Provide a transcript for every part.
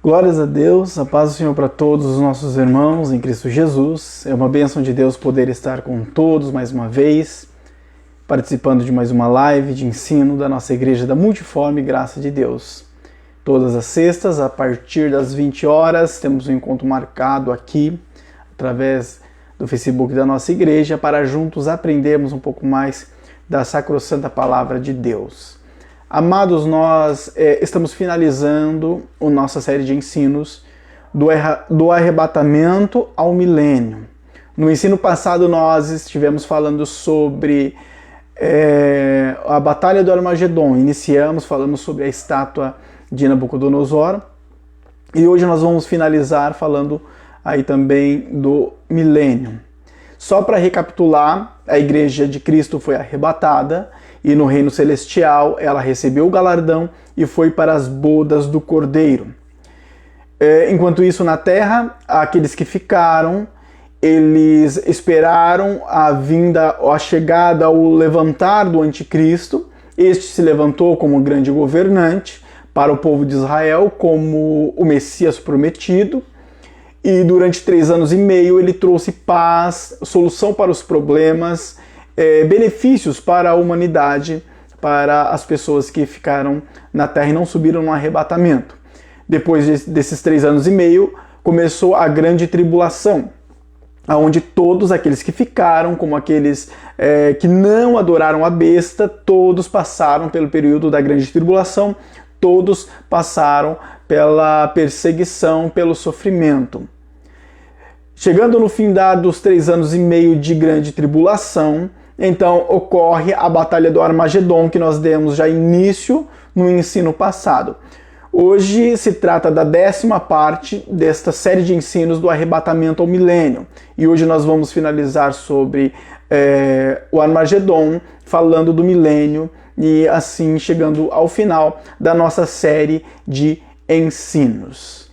Glórias a Deus, a paz do Senhor para todos os nossos irmãos em Cristo Jesus. É uma bênção de Deus poder estar com todos mais uma vez, participando de mais uma live de ensino da nossa Igreja da Multiforme Graça de Deus. Todas as sextas, a partir das 20 horas, temos um encontro marcado aqui, através do Facebook da nossa igreja, para juntos aprendermos um pouco mais da sacrossanta Palavra de Deus. Amados, nós estamos finalizando a nossa série de ensinos do arrebatamento ao milênio. No ensino passado nós estivemos falando sobre a Batalha do Armagedon. Falamos sobre a estátua de Nabucodonosor e hoje nós vamos finalizar falando aí também do milênio. Só para recapitular, a Igreja de Cristo foi arrebatada e no reino celestial ela recebeu o galardão e foi para as bodas do Cordeiro. Enquanto isso, na terra, aqueles que ficaram, eles esperaram a vinda, a chegada, o levantar do anticristo. Este se levantou como grande governante para o povo de Israel, como o Messias prometido. E durante 3 anos e meio ele trouxe paz, solução para os problemas, benefícios para a humanidade, para as pessoas que ficaram na terra e não subiram no arrebatamento. Depois desses 3 anos e meio, começou a grande tribulação, onde todos aqueles que ficaram, como aqueles que não adoraram a besta, todos passaram pelo período da grande tribulação, todos passaram pela perseguição, pelo sofrimento. Chegando no fim dos 3 anos e meio de grande tribulação, então ocorre a Batalha do Armagedon, que nós demos já início no ensino passado. Hoje se trata da 10ª parte desta série de ensinos do arrebatamento ao milênio. E hoje nós vamos finalizar sobre o Armagedon, falando do milênio e assim chegando ao final da nossa série de ensinos.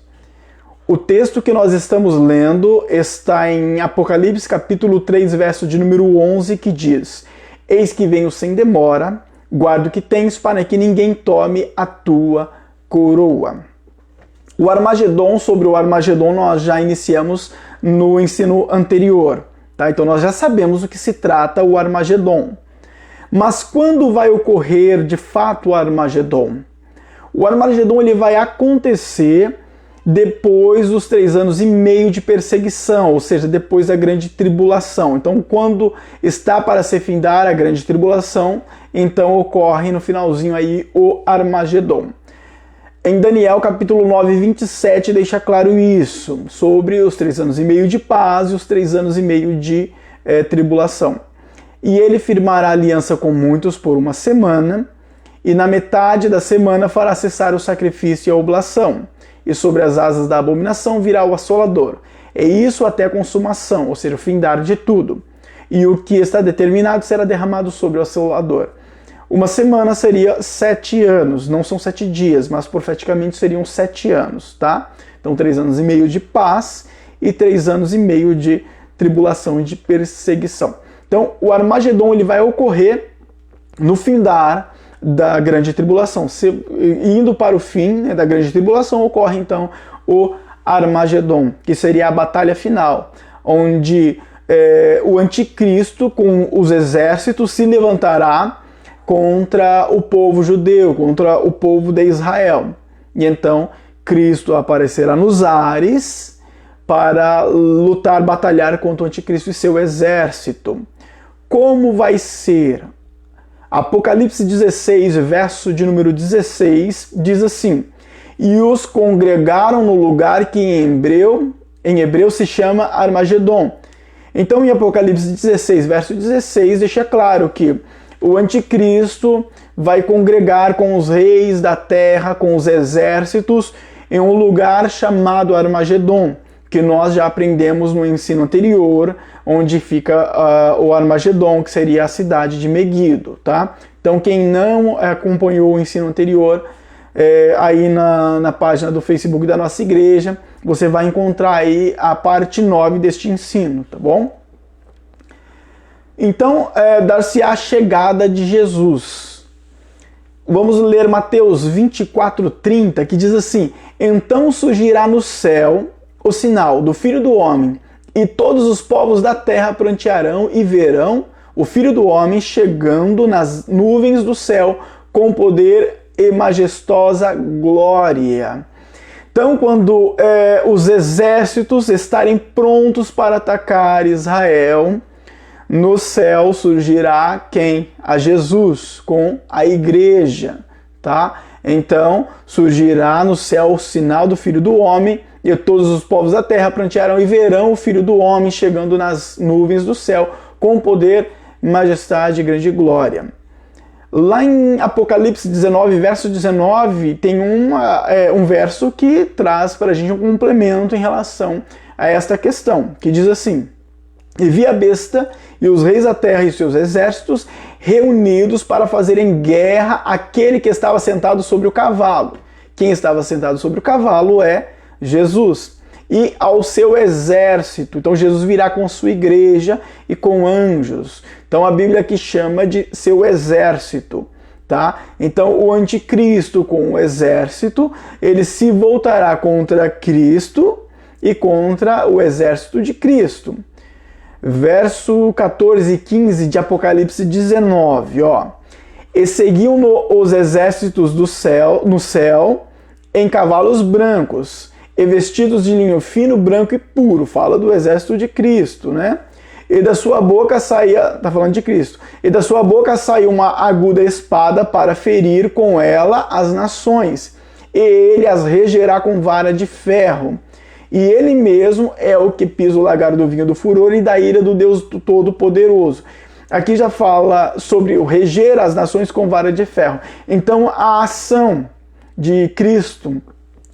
O texto que nós estamos lendo está em Apocalipse capítulo 3, verso de número 11, que diz: Eis que venho sem demora, guarda o que tens para que ninguém tome a tua coroa. O Armagedon, sobre o Armagedon nós já iniciamos no ensino anterior, tá? Então nós já sabemos o que se trata o Armagedon. Mas quando vai ocorrer de fato o Armagedon? O Armagedon ele vai acontecer depois dos 3 anos e meio de perseguição, ou seja, depois da grande tribulação. Então, quando está para se findar a grande tribulação, então ocorre no finalzinho aí o Armagedon. Em Daniel capítulo 9, 27, deixa claro isso, sobre os 3 anos e meio de paz e os 3 anos e meio de tribulação. E ele firmará aliança com muitos por 1 semana, e na metade da semana fará cessar o sacrifício e a oblação. E sobre as asas da abominação virá o assolador. É isso até a consumação, ou seja, o findar de tudo. E o que está determinado será derramado sobre o assolador. 1 semana seria 7 anos, não são 7 dias, mas profeticamente seriam 7 anos, tá? Então 3 anos e meio de paz e 3 anos e meio de tribulação e de perseguição. Então o Armagedon ele vai ocorrer no findar da grande tribulação. Indo para o fim da grande tribulação, ocorre então o Armagedon, que seria a batalha final, onde o anticristo com os exércitos se levantará contra o povo judeu, contra o povo de Israel. E então Cristo aparecerá nos ares para lutar, batalhar contra o anticristo e seu exército. Como vai ser? Apocalipse 16, verso de número 16, diz assim: E os congregaram no lugar que em hebreu se chama Armagedon. Então, em Apocalipse 16, verso 16, deixa claro que o anticristo vai congregar com os reis da terra, com os exércitos, em um lugar chamado Armagedon, que nós já aprendemos no ensino anterior, onde fica o Armagedon, que seria a cidade de Meguido, tá? Então, quem não acompanhou o ensino anterior, aí na página do Facebook da nossa igreja, você vai encontrar aí a parte 9 deste ensino, tá bom? Então, dar-se-á a chegada de Jesus. Vamos ler Mateus 24:30, que diz assim: Então surgirá no céu o sinal do Filho do Homem, e todos os povos da terra prantearão e verão o Filho do Homem chegando nas nuvens do céu com poder e majestosa glória. Então, quando os exércitos estarem prontos para atacar Israel, no céu surgirá quem? A Jesus, com a igreja, tá? Então, surgirá no céu o sinal do Filho do Homem, e todos os povos da terra prantearão e verão o Filho do Homem chegando nas nuvens do céu, com poder, majestade e grande glória. Lá em Apocalipse 19, verso 19, tem um verso que traz para a gente um complemento em relação a esta questão, que diz assim: E vi a besta e os reis da terra e seus exércitos reunidos para fazerem guerra àquele que estava sentado sobre o cavalo. Quem estava sentado sobre o cavalo é Jesus. E ao seu exército. Então Jesus virá com sua igreja e com anjos. Então a Bíblia aqui chama de seu exército, tá? Então o anticristo com o exército, ele se voltará contra Cristo e contra o exército de Cristo. Verso 14 e 15 de Apocalipse 19, ó. E seguiam os exércitos no céu em cavalos brancos, e vestidos de linho fino, branco e puro. Fala do exército de Cristo, né? E da sua boca saía, tá falando de Cristo, e da sua boca saiu uma aguda espada para ferir com ela as nações, e ele as regerá com vara de ferro. E ele mesmo é o que pisa o lagar do vinho do furor e da ira do Deus Todo-Poderoso. Aqui já fala sobre o reger as nações com vara de ferro. Então a ação de Cristo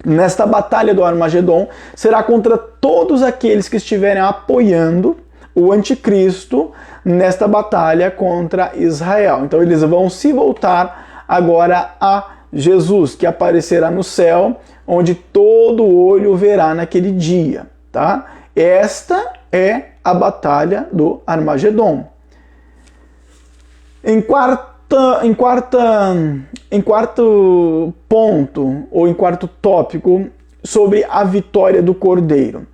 nesta batalha do Armagedon será contra todos aqueles que estiverem apoiando o anticristo nesta batalha contra Israel. Então eles vão se voltar agora a Jesus, que aparecerá no céu, onde todo olho verá naquele dia, tá? Esta é a batalha do Armagedon. Em quarto ponto, ou em quarto tópico, sobre a vitória do Cordeiro.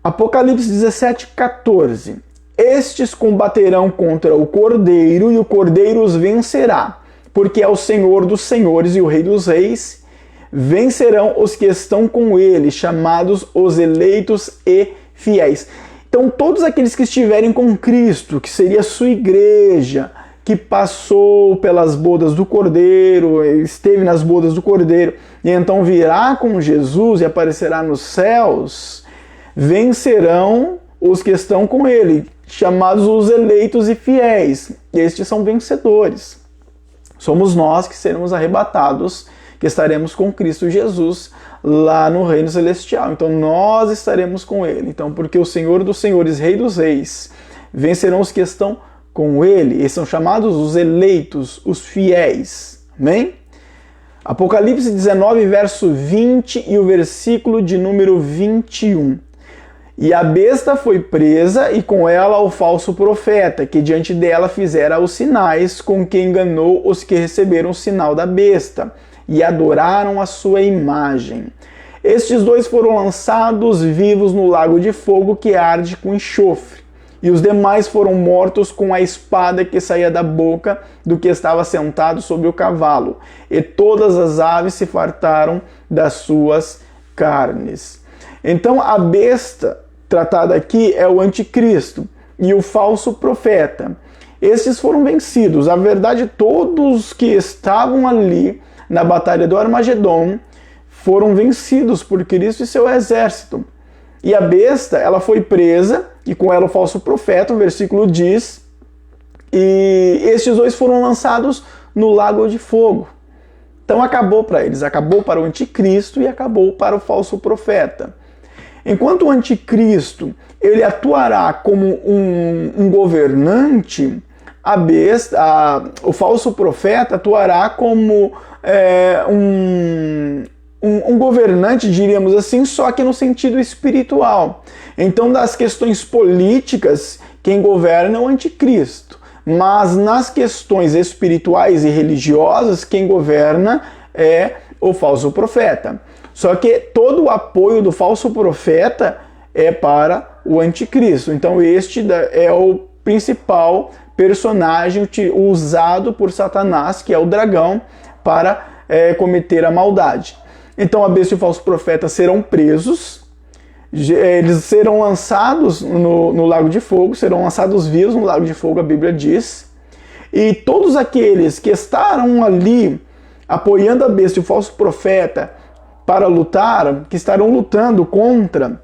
Apocalipse 17, 14. Estes combaterão contra o Cordeiro, e o Cordeiro os vencerá, porque é o Senhor dos senhores e o Rei dos reis. Vencerão os que estão com ele, chamados os eleitos e fiéis. Então todos aqueles que estiverem com Cristo, que seria a sua igreja, que passou pelas bodas do Cordeiro, esteve nas bodas do Cordeiro, e então virá com Jesus e aparecerá nos céus, vencerão os que estão com ele, chamados os eleitos e fiéis. Estes são vencedores. Somos nós que seremos arrebatados, que estaremos com Cristo Jesus lá no reino celestial. Então nós estaremos com ele. Então, porque o Senhor dos senhores, Rei dos reis, vencerão os que estão com ele. Eles são chamados os eleitos, os fiéis. Amém? Apocalipse 19, verso 20 e o versículo de número 21. E a besta foi presa, e com ela o falso profeta, que diante dela fizera os sinais, com que enganou os que receberam o sinal da besta, e adoraram a sua imagem. Estes dois foram lançados vivos no lago de fogo que arde com enxofre, e os demais foram mortos com a espada que saía da boca do que estava sentado sobre o cavalo, e todas as aves se fartaram das suas carnes. Então a besta tratada aqui é o anticristo e o falso profeta. Esses foram vencidos. Na verdade, todos que estavam ali na batalha do Armagedon foram vencidos por Cristo e seu exército. E a besta, ela foi presa, e com ela o falso profeta, o versículo diz, e estes dois foram lançados no lago de fogo. Então acabou para eles, acabou para o anticristo e acabou para o falso profeta. Enquanto o anticristo ele atuará como um governante, a besta, o falso profeta atuará como um governante, diríamos assim, só que no sentido espiritual. Então, das questões políticas, quem governa é o anticristo. Mas nas questões espirituais e religiosas, quem governa é o falso profeta. Só que todo o apoio do falso profeta é para o anticristo. Então este é o principal personagem usado por Satanás, que é o dragão, para cometer a maldade. Então a besta e o falso profeta serão presos, eles serão lançados no lago de fogo, serão lançados vivos no lago de fogo, a Bíblia diz, e todos aqueles que estavam ali apoiando a besta e o falso profeta para lutar, que estarão lutando contra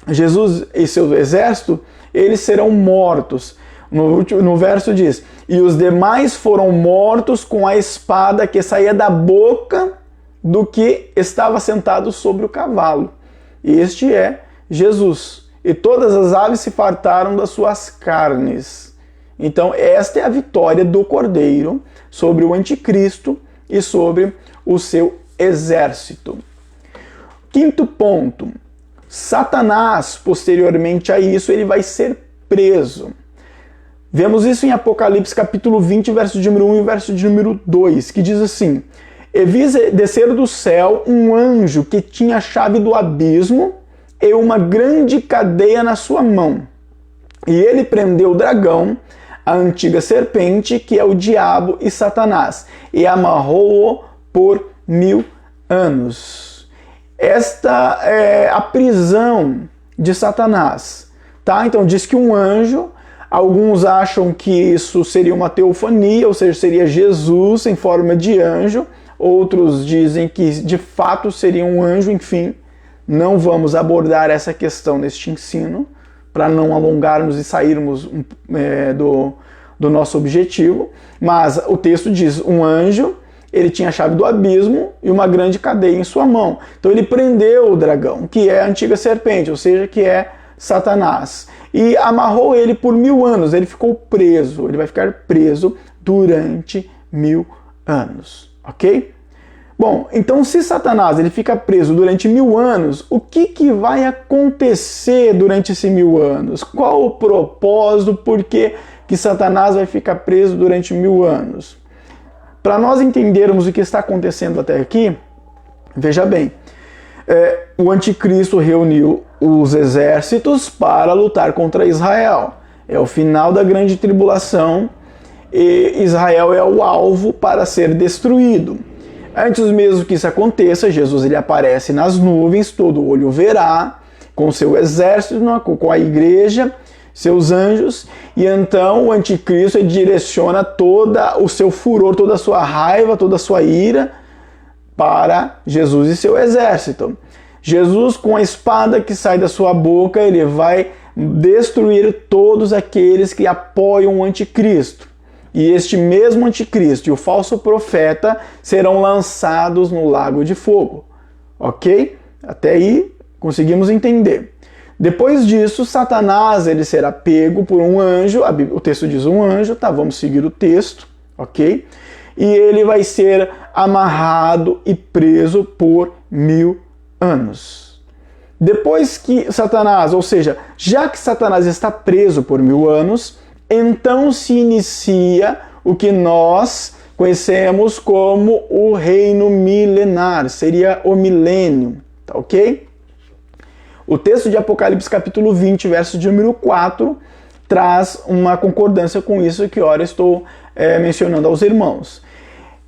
Jesus e seu exército, eles serão mortos. No verso diz: e os demais foram mortos com a espada que saía da boca do que estava sentado sobre o cavalo. Este é Jesus. E todas as aves se fartaram das suas carnes. Então esta é a vitória do Cordeiro sobre o anticristo e sobre o seu exército. Quinto ponto. Satanás, posteriormente a isso, ele vai ser preso. Vemos isso em Apocalipse capítulo 20, verso de número 1 e verso de número 2, que diz assim: e vi descer do céu um anjo que tinha a chave do abismo e uma grande cadeia na sua mão. E ele prendeu o dragão, a antiga serpente, que é o diabo e Satanás, e amarrou-o por 1000 anos. Esta é a prisão de Satanás, tá? Então diz que um anjo, alguns acham que isso seria uma teofania, ou seja, seria Jesus em forma de anjo, outros dizem que de fato seria um anjo, enfim, não vamos abordar essa questão neste ensino, para não alongarmos e sairmos do nosso objetivo, mas o texto diz, um anjo, ele tinha a chave do abismo e uma grande cadeia em sua mão. Então ele prendeu o dragão, que é a antiga serpente, ou seja, que é Satanás, e amarrou ele por 1000 anos. Ele ficou preso, ele vai ficar preso durante 1000 anos, ok? Bom, então se Satanás ele fica preso durante 1000 anos, o que vai acontecer durante esses 1000 anos? Qual o propósito? Por que Satanás vai ficar preso durante 1000 anos? Para nós entendermos o que está acontecendo até aqui, veja bem, o anticristo reuniu os exércitos para lutar contra Israel. É o final da grande tribulação e Israel é o alvo para ser destruído. Antes mesmo que isso aconteça, Jesus ele aparece nas nuvens, todo olho verá, com seu exército, com a igreja, seus anjos, e então o anticristo direciona todo o seu furor, toda a sua raiva, toda a sua ira para Jesus e seu exército. Jesus, com a espada que sai da sua boca, ele vai destruir todos aqueles que apoiam o anticristo. E este mesmo anticristo e o falso profeta serão lançados no lago de fogo. Ok? Até aí conseguimos entender. Depois disso, Satanás ele será pego por um anjo, o texto diz um anjo, tá? Vamos seguir o texto, ok? E ele vai ser amarrado e preso por 1000 anos. Depois que Satanás, ou seja, já que Satanás está preso por 1000 anos, então se inicia o que nós conhecemos como o reino milenar, seria o milênio, tá ok? O texto de Apocalipse capítulo 20, verso de número 4, traz uma concordância com isso que ora estou mencionando aos irmãos.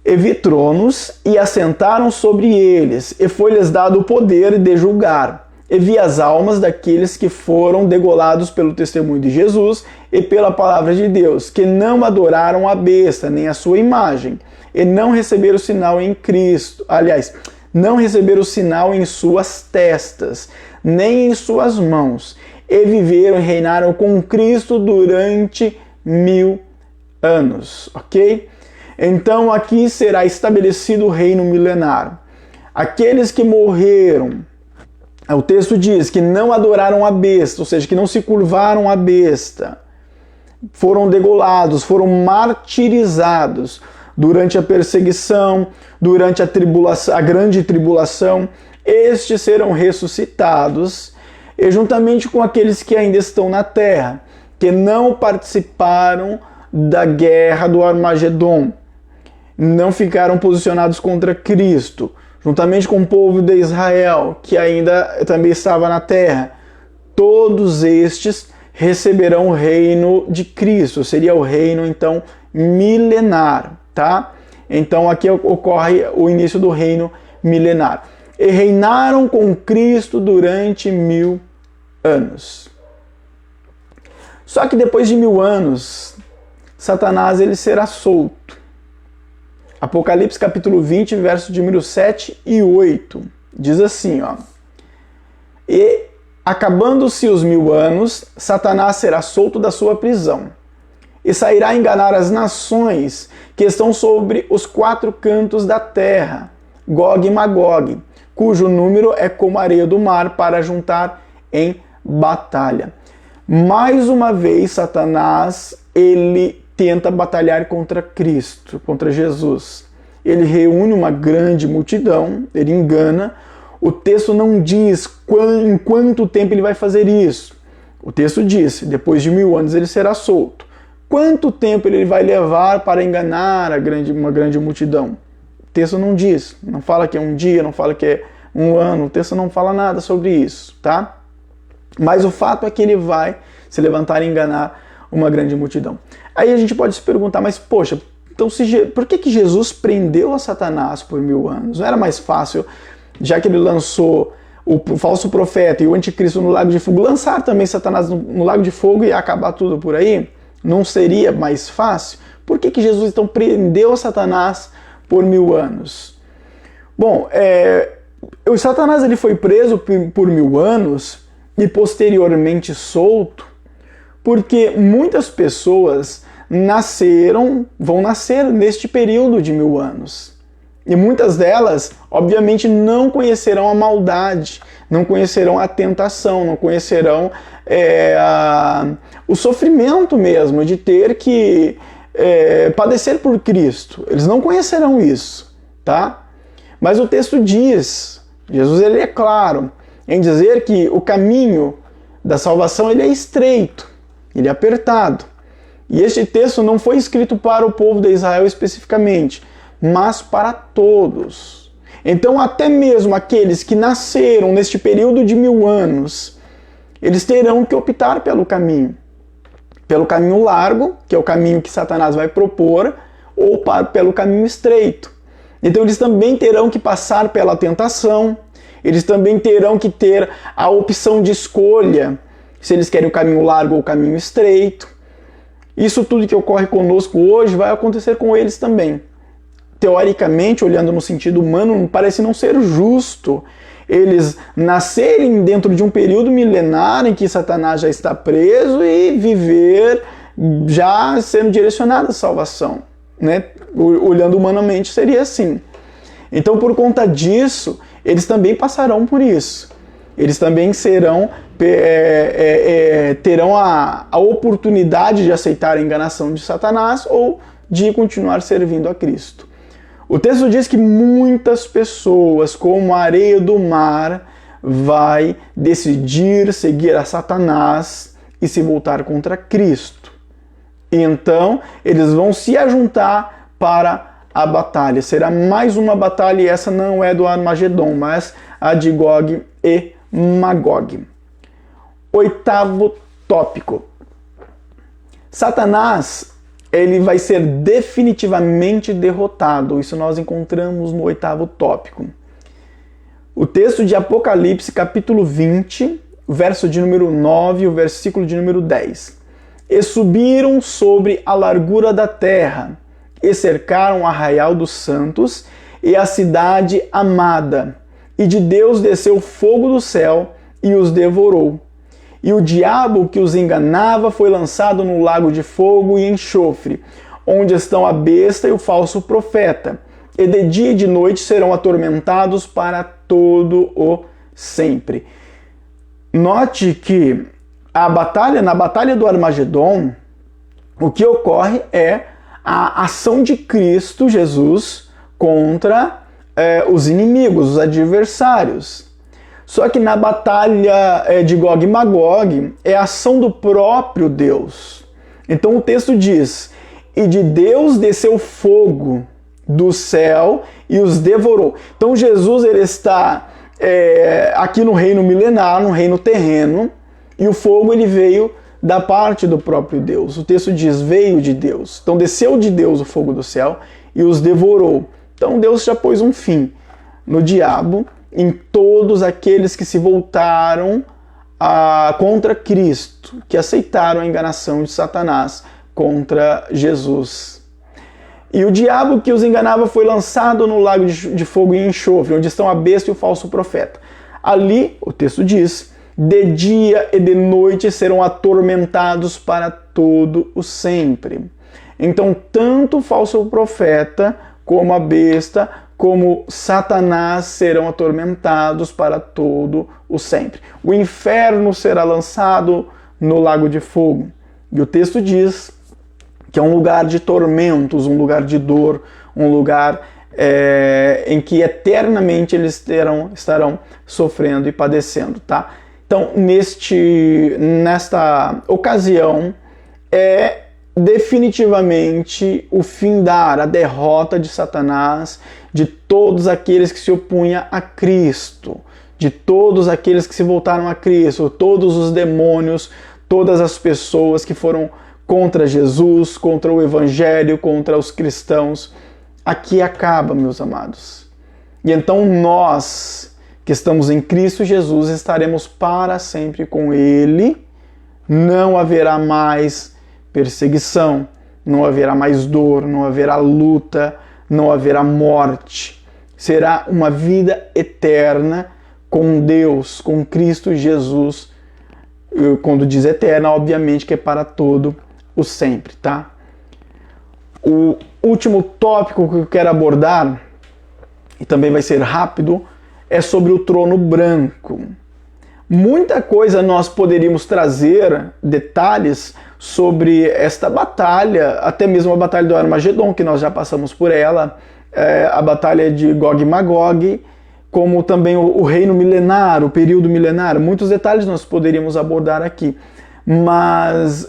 E vi tronos, e assentaram sobre eles, e foi-lhes dado o poder de julgar. E vi as almas daqueles que foram degolados pelo testemunho de Jesus e pela palavra de Deus, que não adoraram a besta, nem a sua imagem, e não receberam o sinal em Cristo. Aliás, não receberam o sinal em suas testas, nem em suas mãos, e viveram e reinaram com Cristo durante 1000 anos, ok? Então aqui será estabelecido o reino milenar. Aqueles que morreram, o texto diz que não adoraram a besta, ou seja, que não se curvaram à besta, foram degolados, foram martirizados durante a perseguição, durante a tribulação, a grande tribulação. Estes serão ressuscitados, e juntamente com aqueles que ainda estão na terra, que não participaram da guerra do Armagedon, não ficaram posicionados contra Cristo, juntamente com o povo de Israel, que ainda também estava na terra. Todos estes receberão o reino de Cristo, seria o reino então milenar, tá? Então aqui ocorre o início do reino milenar. E reinaram com Cristo durante 1000 anos. Só que depois de 1000 anos, Satanás ele será solto. Apocalipse capítulo 20, verso de número 7 e 8. Diz assim, ó. E acabando-se os 1000 anos, Satanás será solto da sua prisão e sairá a enganar as nações que estão sobre os 4 cantos da terra, Gog e Magog, cujo número é como a areia do mar, para juntar em batalha. Mais uma vez, Satanás, ele tenta batalhar contra Cristo, contra Jesus. Ele reúne uma grande multidão, ele engana. O texto não diz em quanto tempo ele vai fazer isso. O texto diz, depois de 1000 anos ele será solto. Quanto tempo ele vai levar para enganar uma grande multidão? O texto não diz, não fala que é um dia, não fala que é um ano, o texto não fala nada sobre isso, tá? Mas o fato é que ele vai se levantar e enganar uma grande multidão. Aí a gente pode se perguntar, mas poxa, então por que Jesus prendeu a Satanás por 1000 anos? Não era mais fácil, já que ele lançou o falso profeta e o anticristo no lago de fogo, lançar também Satanás no lago de fogo e acabar tudo por aí? Não seria mais fácil? Por que Jesus então prendeu a Satanás por 1000 anos? Bom, o Satanás ele foi preso por 1000 anos e posteriormente solto porque muitas pessoas vão nascer neste período de 1000 anos. E muitas delas, obviamente, não conhecerão a maldade, não conhecerão a tentação, não conhecerão o sofrimento mesmo de ter que padecer por Cristo. Eles não conhecerão isso, tá? Mas o texto diz, Jesus ele é claro em dizer que o caminho da salvação ele é estreito, ele é apertado. E este texto não foi escrito para o povo de Israel especificamente, mas para todos. Então até mesmo aqueles que nasceram neste período de 1000 anos, eles terão que optar pelo caminho largo, que é o caminho que Satanás vai propor, ou pelo caminho estreito. Então eles também terão que passar pela tentação, eles também terão que ter a opção de escolha, se eles querem o caminho largo ou o caminho estreito. Isso tudo que ocorre conosco hoje vai acontecer com eles também. Teoricamente, olhando no sentido humano, parece não ser justo eles nascerem dentro de um período milenar em que Satanás já está preso e viver já sendo direcionado à salvação, né? Olhando humanamente seria assim. Então, por conta disso, eles também passarão por isso. Eles também terão a oportunidade de aceitar a enganação de Satanás ou de continuar servindo a Cristo. O texto diz que muitas pessoas, como a areia do mar, vai decidir seguir a Satanás e se voltar contra Cristo. Então, eles vão se ajuntar para a batalha. Será mais uma batalha e essa não é do Armagedon, mas a de Gog e Magog. 8º tópico. Satanás, ele vai ser definitivamente derrotado. Isso nós encontramos no 8º tópico. O texto de Apocalipse, capítulo 20, verso de número 9 e o versículo de número 10. E subiram sobre a largura da terra, e cercaram o arraial dos santos e a cidade amada. E de Deus desceu fogo do céu e os devorou. E o diabo que os enganava foi lançado no lago de fogo e enxofre, onde estão a besta e o falso profeta. E de dia e de noite serão atormentados para todo o sempre. Note que na batalha do Armagedon, o que ocorre é a ação de Cristo Jesus contra os inimigos, os adversários. Só que na batalha de Gog e Magog é a ação do próprio Deus. Então o texto diz, e de Deus desceu fogo do céu e os devorou. Então Jesus ele está aqui no reino milenar, no reino terreno, e o fogo ele veio da parte do próprio Deus. O texto diz, veio de Deus. Então desceu de Deus o fogo do céu e os devorou. Então Deus já pôs um fim no diabo, em todos aqueles que se voltaram contra Cristo, que aceitaram a enganação de Satanás contra Jesus. E o diabo que os enganava foi lançado no lago de fogo e enxofre, onde estão a besta e o falso profeta. Ali, o texto diz, de dia e de noite serão atormentados para todo o sempre. Então, tanto o falso profeta, como a besta, como Satanás serão atormentados para todo o sempre. O inferno será lançado no lago de fogo. E o texto diz que é um lugar de tormentos, um lugar de dor, um lugar em que eternamente eles estarão sofrendo e padecendo, tá? Então, nesta ocasião, é definitivamente o findar, a derrota de Satanás, de todos aqueles que se opunham a Cristo, de todos aqueles que se voltaram a Cristo, todos os demônios, todas as pessoas que foram contra Jesus, contra o Evangelho, contra os cristãos. Aqui acaba, meus amados. E então nós, que estamos em Cristo Jesus, estaremos para sempre com Ele. Não haverá mais perseguição, não haverá mais dor, não haverá luta, não haverá morte. Será uma vida eterna com Deus, com Cristo Jesus. Quando diz eterna, obviamente que é para todo o sempre, tá? O último tópico que eu quero abordar, e também vai ser rápido, é sobre o trono branco. Muita coisa nós poderíamos trazer, detalhes sobre esta batalha, até mesmo a batalha do Armagedon, que nós já passamos por ela, a batalha de Gog e Magog, como também o reino milenar, o período milenar. Muitos detalhes nós poderíamos abordar aqui, mas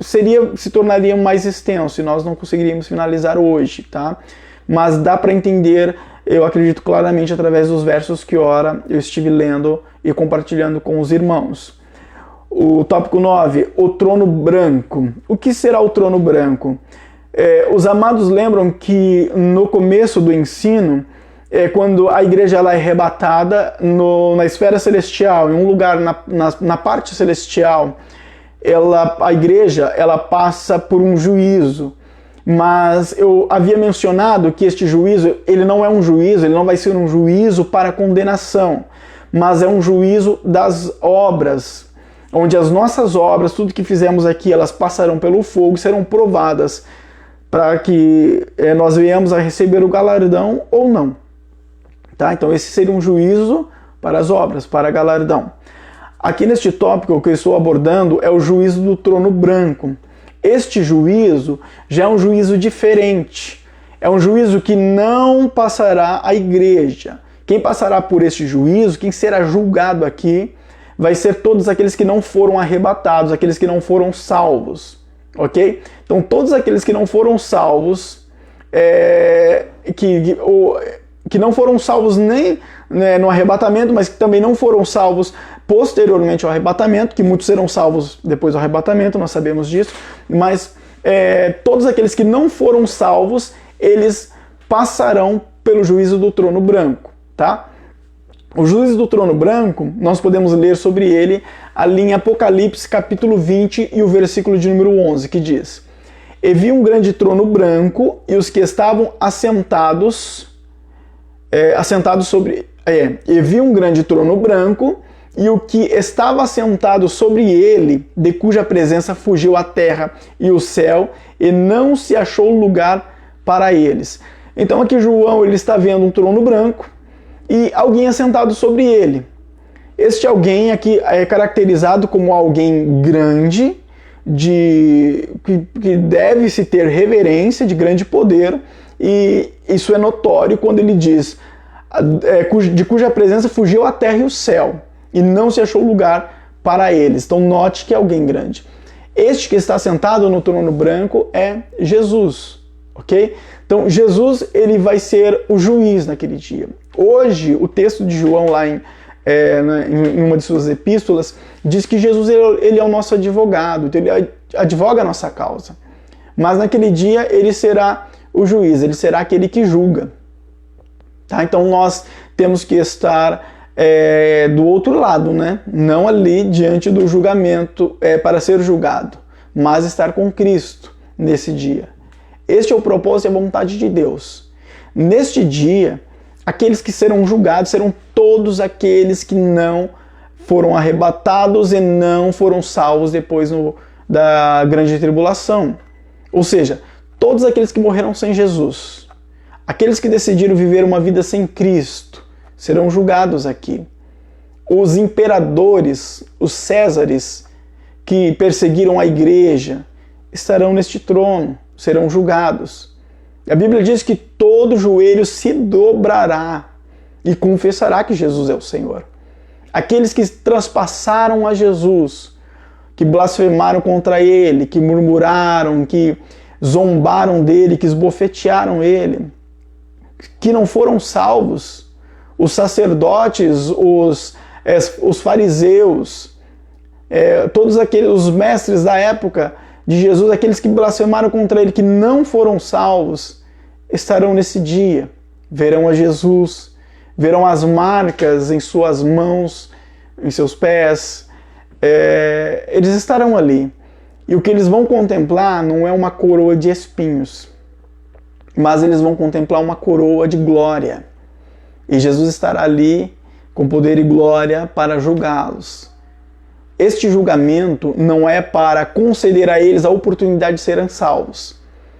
se tornaria mais extenso e nós não conseguiríamos finalizar hoje, tá? Mas dá para entender, eu acredito claramente, através dos versos que ora eu estive lendo e compartilhando com os irmãos. O tópico 9, o trono branco. O que será o trono branco? Os amados lembram que no começo do ensino, quando a igreja ela é arrebatada na esfera celestial, em um lugar na parte celestial, a igreja ela passa por um juízo. Mas eu havia mencionado que este juízo, ele não é um juízo, ele não vai ser um juízo para condenação, mas é um juízo das obras, onde as nossas obras, tudo que fizemos aqui, elas passarão pelo fogo e serão provadas para que nós venhamos a receber o galardão ou não. Tá? Então esse seria um juízo para as obras, para galardão. Aqui neste tópico o que eu estou abordando é o juízo do trono branco. Este juízo já é um juízo diferente. É um juízo que não passará à igreja. Quem passará por este juízo, quem será julgado aqui, vai ser todos aqueles que não foram arrebatados, aqueles que não foram salvos. Ok? Então todos aqueles que não foram salvos, que não foram salvos nem no arrebatamento, mas que também não foram salvos posteriormente ao arrebatamento, que muitos serão salvos depois do arrebatamento, nós sabemos disso, mas todos aqueles que não foram salvos, eles passarão pelo juízo do trono branco, tá? O juízo do trono branco, nós podemos ler sobre ele ali em Apocalipse capítulo 20 e o versículo de número 11, que diz: E vi um grande trono branco e os que estavam assentados sobre... E vi um grande trono branco e o que estava assentado sobre ele, de cuja presença fugiu a terra e o céu, e não se achou lugar para eles. Então aqui João ele está vendo um trono branco e alguém assentado sobre ele. Este alguém aqui é caracterizado como alguém grande, que deve-se ter reverência, de grande poder, e isso é notório quando ele diz de cuja presença fugiu a terra e o céu, e não se achou lugar para eles. Então note que é alguém grande. Este que está sentado no trono branco é Jesus, ok? Então Jesus ele vai ser o juiz naquele dia. Hoje o texto de João lá em uma de suas epístolas diz que Jesus ele é o nosso advogado, então ele advoga a nossa causa. Mas naquele dia ele será o juiz, ele será aquele que julga. Tá? Então nós temos que estar do outro lado, né? Não ali diante do julgamento para ser julgado, mas estar com Cristo nesse dia. Este é o propósito e a vontade de Deus. Neste dia, aqueles que serão julgados serão todos aqueles que não foram arrebatados e não foram salvos depois da grande tribulação. Ou seja, todos aqueles que morreram sem Jesus, aqueles que decidiram viver uma vida sem Cristo, serão julgados aqui. Os imperadores, os Césares, que perseguiram a igreja, estarão neste trono, serão julgados. A Bíblia diz que todo joelho se dobrará e confessará que Jesus é o Senhor. Aqueles que transpassaram a Jesus, que blasfemaram contra Ele, que murmuraram, que zombaram dele, que esbofetearam Ele, que não foram salvos, os sacerdotes, os fariseus, todos os mestres da época de Jesus, aqueles que blasfemaram contra Ele, que não foram salvos, estarão nesse dia, verão a Jesus, verão as marcas em suas mãos, em seus pés, eles estarão ali. E o que eles vão contemplar não é uma coroa de espinhos, mas eles vão contemplar uma coroa de glória. E Jesus estará ali com poder e glória para julgá-los. Este julgamento não é para conceder a eles a oportunidade de serem salvos.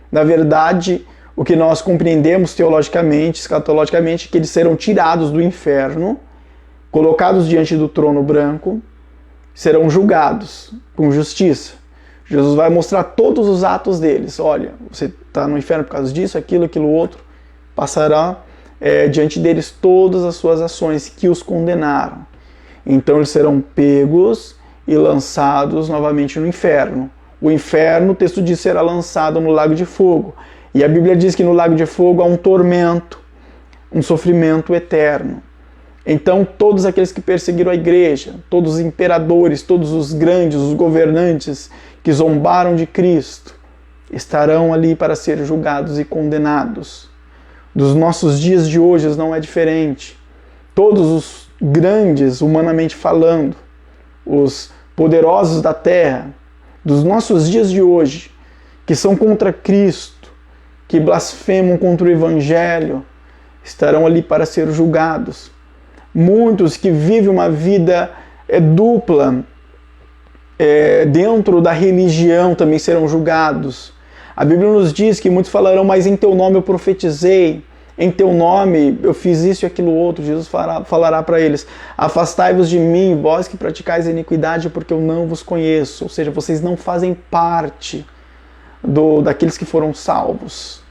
Na verdade, o que nós compreendemos teologicamente, escatologicamente, é que eles serão tirados do inferno, colocados diante do trono branco, serão julgados com justiça. Jesus vai mostrar todos os atos deles. Olha, você está no inferno por causa disso, aquilo outro. Passará diante deles todas as suas ações que os condenaram. Então eles serão pegos e lançados novamente no inferno. O inferno, o texto diz, será lançado no lago de fogo. E a Bíblia diz que no lago de fogo há um tormento, um sofrimento eterno. Então todos aqueles que perseguiram a igreja, todos os imperadores, todos os grandes, os governantes que zombaram de Cristo, estarão ali para ser julgados e condenados. Dos nossos dias de hoje não é diferente. Todos os grandes, humanamente falando, os poderosos da terra, dos nossos dias de hoje, que são contra Cristo, que blasfemam contra o Evangelho, estarão ali para ser julgados. Muitos que vivem uma vida dupla dentro da religião também serão julgados. A Bíblia nos diz que muitos falarão, mas em teu nome eu profetizei, em teu nome eu fiz isso e aquilo outro. Jesus falará para eles, afastai-vos de mim, vós que praticais a iniquidade, porque eu não vos conheço. Ou seja, vocês não fazem parte daqueles que foram salvos.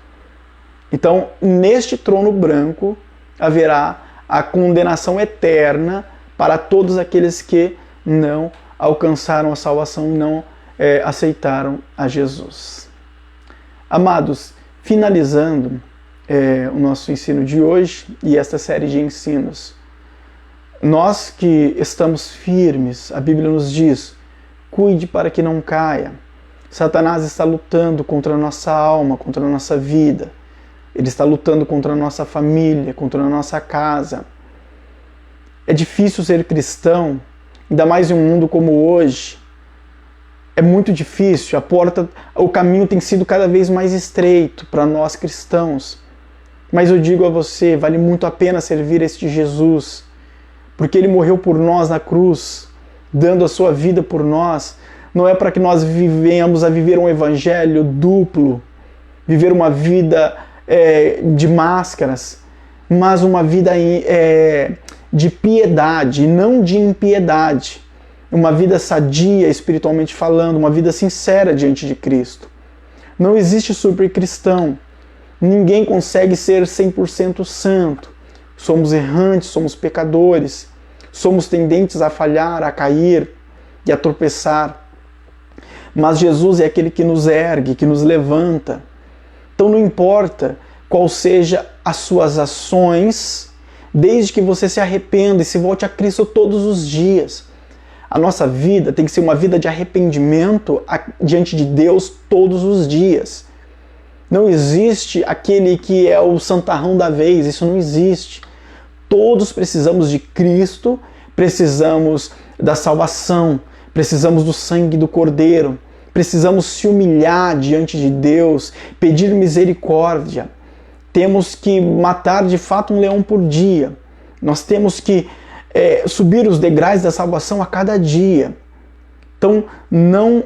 Então, neste trono branco haverá a condenação eterna para todos aqueles que não alcançaram a salvação, não aceitaram a Jesus. Amados, finalizando o nosso ensino de hoje e esta série de ensinos, nós que estamos firmes, a Bíblia nos diz, cuide para que não caia. Satanás está lutando contra a nossa alma, contra a nossa vida. Ele está lutando contra a nossa família, contra a nossa casa. É difícil ser cristão, ainda mais em um mundo como hoje. É muito difícil, o caminho tem sido cada vez mais estreito para nós cristãos. Mas eu digo a você, vale muito a pena servir este Jesus, porque Ele morreu por nós na cruz, dando a sua vida por nós. Não é para que nós venhamos a viver um evangelho duplo, viver uma vida de máscaras, mas uma vida de piedade, não de impiedade. Uma vida sadia, espiritualmente falando, uma vida sincera diante de Cristo. Não existe super cristão. Ninguém consegue ser 100% santo. Somos errantes, somos pecadores, somos tendentes a falhar, a cair e a tropeçar. Mas Jesus é aquele que nos ergue, que nos levanta. Então não importa qual seja as suas ações, desde que você se arrependa e se volte a Cristo todos os dias. A nossa vida tem que ser uma vida de arrependimento diante de Deus todos os dias. Não existe aquele que é o santarrão da vez, isso não existe. Todos precisamos de Cristo, precisamos da salvação, precisamos do sangue do Cordeiro, precisamos se humilhar diante de Deus, pedir misericórdia. Temos que matar de fato um leão por dia. Nós temos que subir os degraus da salvação a cada dia. Então não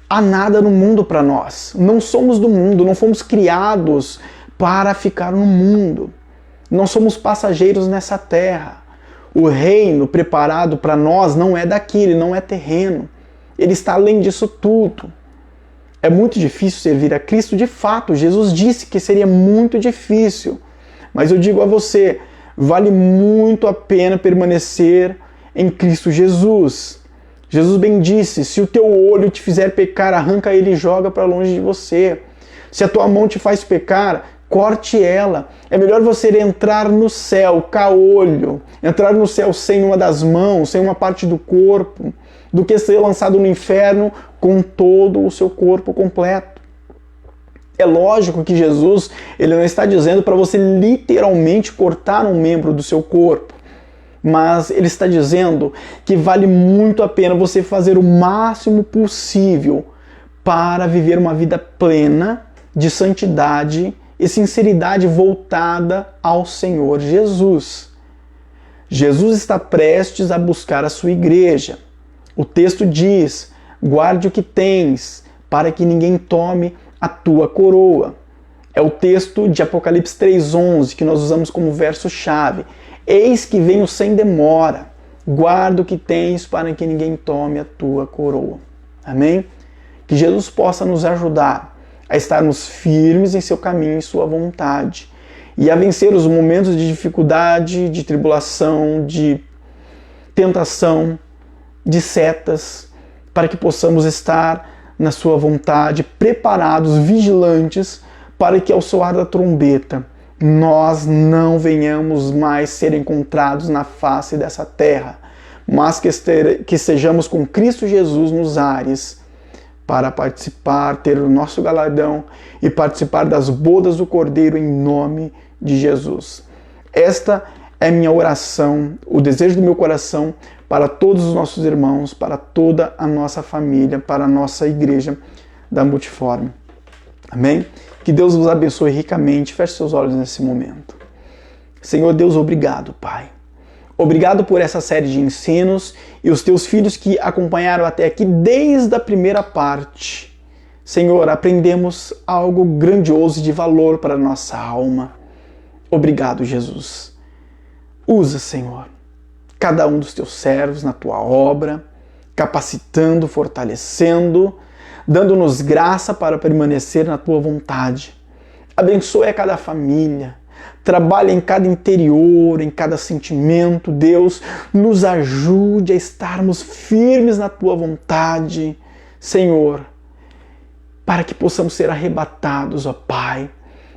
há nada no mundo para nós. Não somos do mundo, não fomos criados para ficar no mundo. Nós somos passageiros nessa terra. O reino preparado para nós não é daqui, ele não é terreno. Ele está além disso tudo. É muito difícil servir a Cristo, de fato. Jesus disse que seria muito difícil. Mas eu digo a você, vale muito a pena permanecer em Cristo Jesus. Jesus bem disse, se o teu olho te fizer pecar, arranca ele e joga para longe de você. Se a tua mão te faz pecar, corte ela. É melhor você entrar no céu caolho, entrar no céu sem uma das mãos, sem uma parte do corpo, do que ser lançado no inferno com todo o seu corpo completo. É lógico que Jesus, ele não está dizendo para você literalmente cortar um membro do seu corpo, mas ele está dizendo que vale muito a pena você fazer o máximo possível para viver uma vida plena de santidade e sinceridade voltada ao Senhor Jesus. Jesus está prestes a buscar a sua igreja. O texto diz, guarde o que tens, para que ninguém tome a tua coroa. É o texto de Apocalipse 3:11 que nós usamos como verso-chave. Eis que venho sem demora, guarda o que tens para que ninguém tome a tua coroa. Amém? Que Jesus possa nos ajudar a estarmos firmes em seu caminho e sua vontade e a vencer os momentos de dificuldade, de tribulação, de tentação, de setas, para que possamos estar na sua vontade, preparados, vigilantes, para que ao soar da trombeta nós não venhamos mais ser encontrados na face dessa terra, mas que sejamos com Cristo Jesus nos ares, para participar, ter o nosso galardão e participar das bodas do Cordeiro em nome de Jesus. Esta é minha oração, o desejo do meu coração para todos os nossos irmãos, para toda a nossa família, para a nossa igreja da Multiforme. Amém? Que Deus vos abençoe ricamente. Feche seus olhos nesse momento. Senhor Deus, obrigado, Pai. Obrigado por essa série de ensinos e os teus filhos que acompanharam até aqui desde a primeira parte. Senhor, aprendemos algo grandioso e de valor para a nossa alma. Obrigado, Jesus. Usa, Senhor, cada um dos teus servos na tua obra, capacitando, fortalecendo, dando-nos graça para permanecer na tua vontade. Abençoe a cada família, trabalhe em cada interior, em cada sentimento. Deus, nos ajude a estarmos firmes na tua vontade, Senhor, para que possamos ser arrebatados, ó Pai,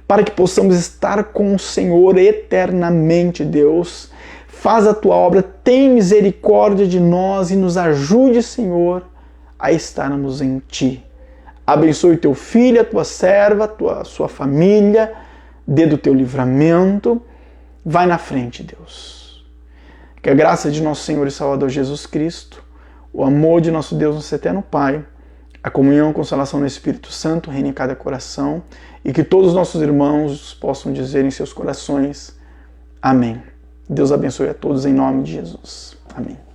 para que possamos estar com o Senhor eternamente, Deus. Faz a tua obra, tem misericórdia de nós e nos ajude, Senhor, a estarmos em Ti. Abençoe teu filho, a tua serva, sua família, dê do teu livramento. Vai na frente, Deus. Que a graça de nosso Senhor e Salvador Jesus Cristo, o amor de nosso Deus, nosso eterno Pai, a comunhão e consolação no Espírito Santo reine em cada coração e que todos os nossos irmãos possam dizer em seus corações: Amém. Deus abençoe a todos em nome de Jesus. Amém.